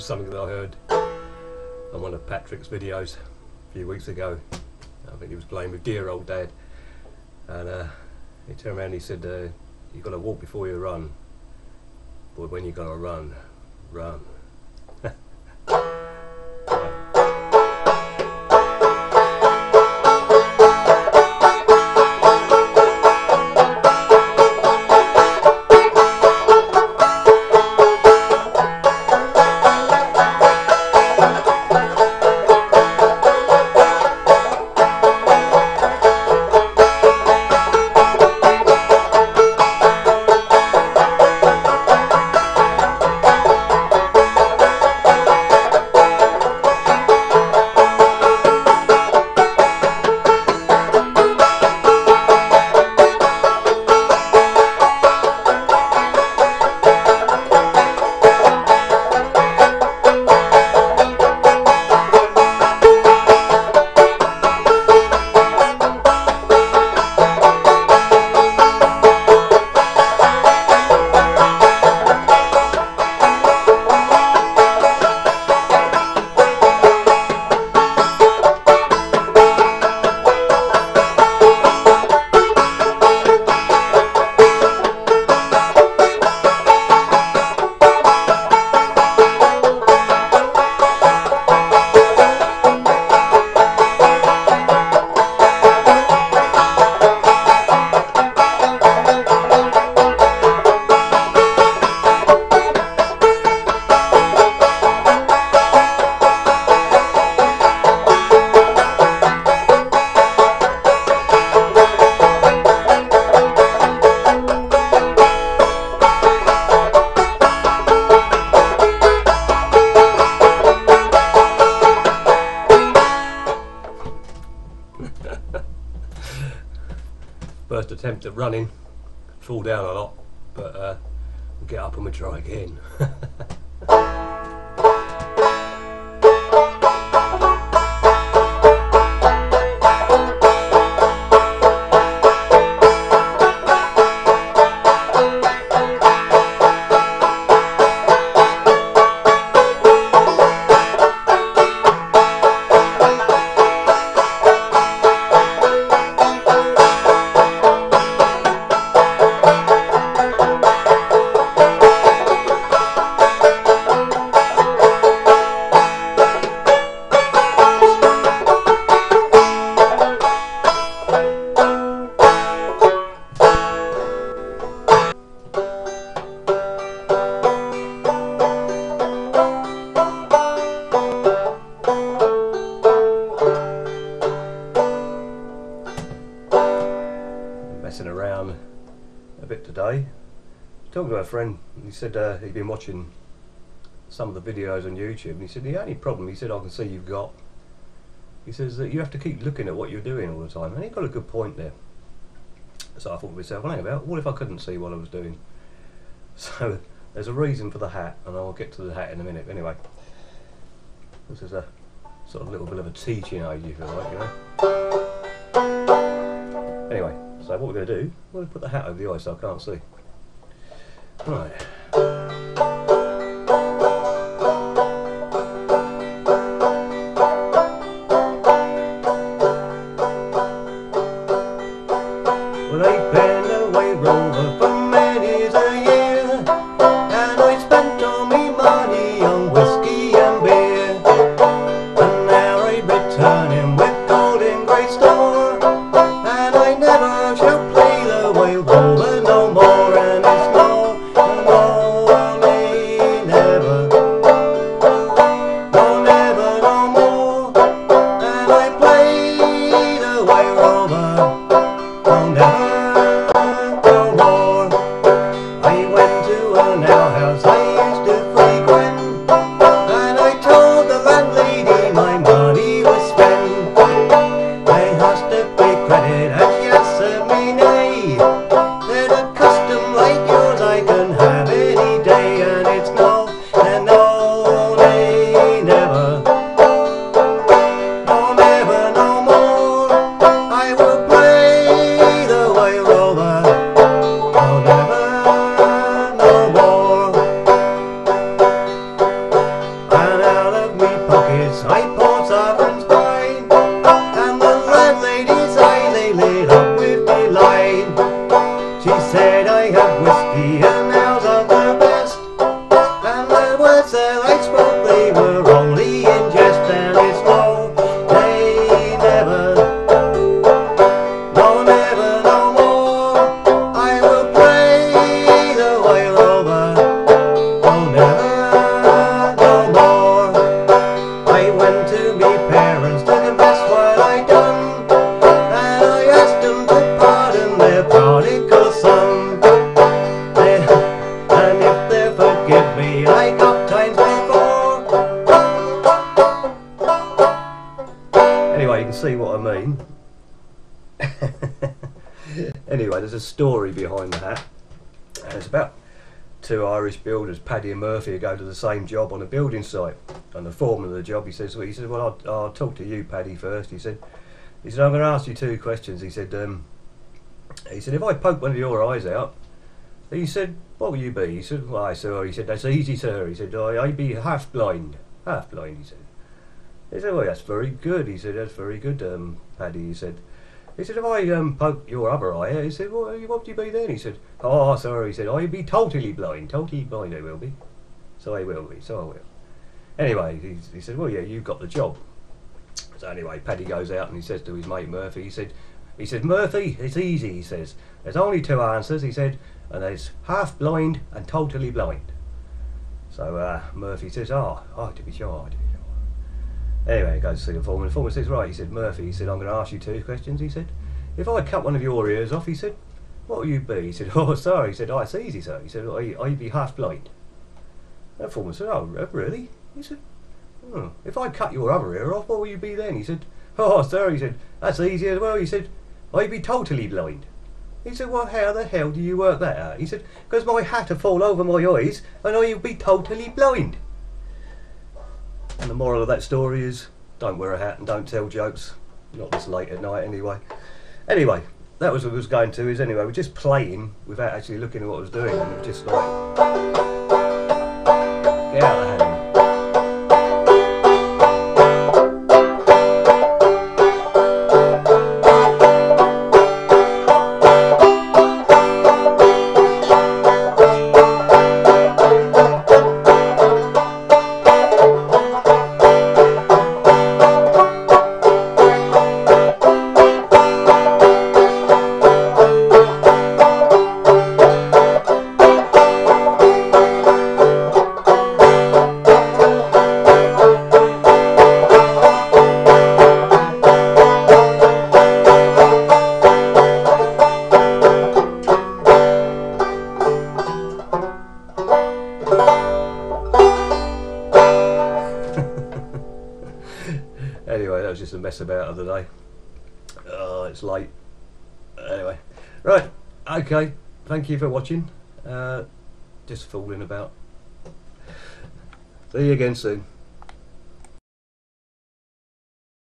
something that I heard on one of Patrick's videos a few weeks ago. I think he was playing with dear old dad, and he turned around and he said, you've got to walk before you run, but when you've got to run, run. First attempt at running, fall down a lot, but we'll get up and we'll try again. Messing around a bit today. I was talking to a friend, and he said he'd been watching some of the videos on YouTube, and he said the only problem, he said, I can see you've got, he says that you have to keep looking at what you're doing all the time, and he got a good point there. So I thought to myself, well, hang about, what if I couldn't see what I was doing? So there's a reason for the hat, and I'll get to the hat in a minute. Anyway, this is a sort of little bit of a teaching aid, if you like, you know. Anyway, so what we're going to do, we're going to put the hat over the eye so I can't see. Right. Well, they've been away rover for many's a year, and I spent all me money on whiskey and beer, and now I'm returning with gold in grey store, and I never shall play the whale rover no more, and it's no, I may never, no never no more, and I play the whale rover, no never. Spend see what I mean. Anyway, there's a story behind the hat, and it's about two Irish builders, Paddy and Murphy, who go to the same job on a building site. And the foreman of the job, he says, well, I'll talk to you, Paddy, first. He said, I'm going to ask you two questions. He said, if I poke one of your eyes out, he said, what will you be? He said, why, sir? He said, that's easy, sir. He said, I be half blind. Half blind, he said. He said, well, that's very good. He said, that's very good, Paddy. He said, if I poke your other eye out, he said, well, what would you be then? He said, oh, sorry. He said, I be totally blind. Totally blind I will be. So I will be. So I will. Anyway, he said, well, yeah, you got the job. So anyway, Paddy goes out and he says to his mate Murphy, he said, Murphy, it's easy, he says. There's only two answers, he said, and there's half blind and totally blind. So Murphy says, to be sure, to be sure. Anyway, he goes to see the foreman. The foreman says, right, he said, Murphy, he said, I'm going to ask you two questions, he said. If I cut one of your ears off, he said, what will you be? He said, oh, sorry. He said, it's easy, sir. He said, I be half blind. The foreman said, oh, really? He said, if I cut your other ear off, what will you be then? He said, oh, sir, he said, that's easy as well. He said, I be totally blind. He said, well, how the hell do you work that out? He said, because my hat will fall over my eyes and I'll be totally blind. And the moral of that story is, don't wear a hat and don't tell jokes. Not this late at night anyway. Anyway, that was what I was going to, anyway, we're just playing without actually looking at what I was doing. And it was just like, get out of the hand. Anyway, that was just a mess about of the day. Oh, it's late. Anyway, right, okay, thank you for watching. Just fooling about. See you again soon.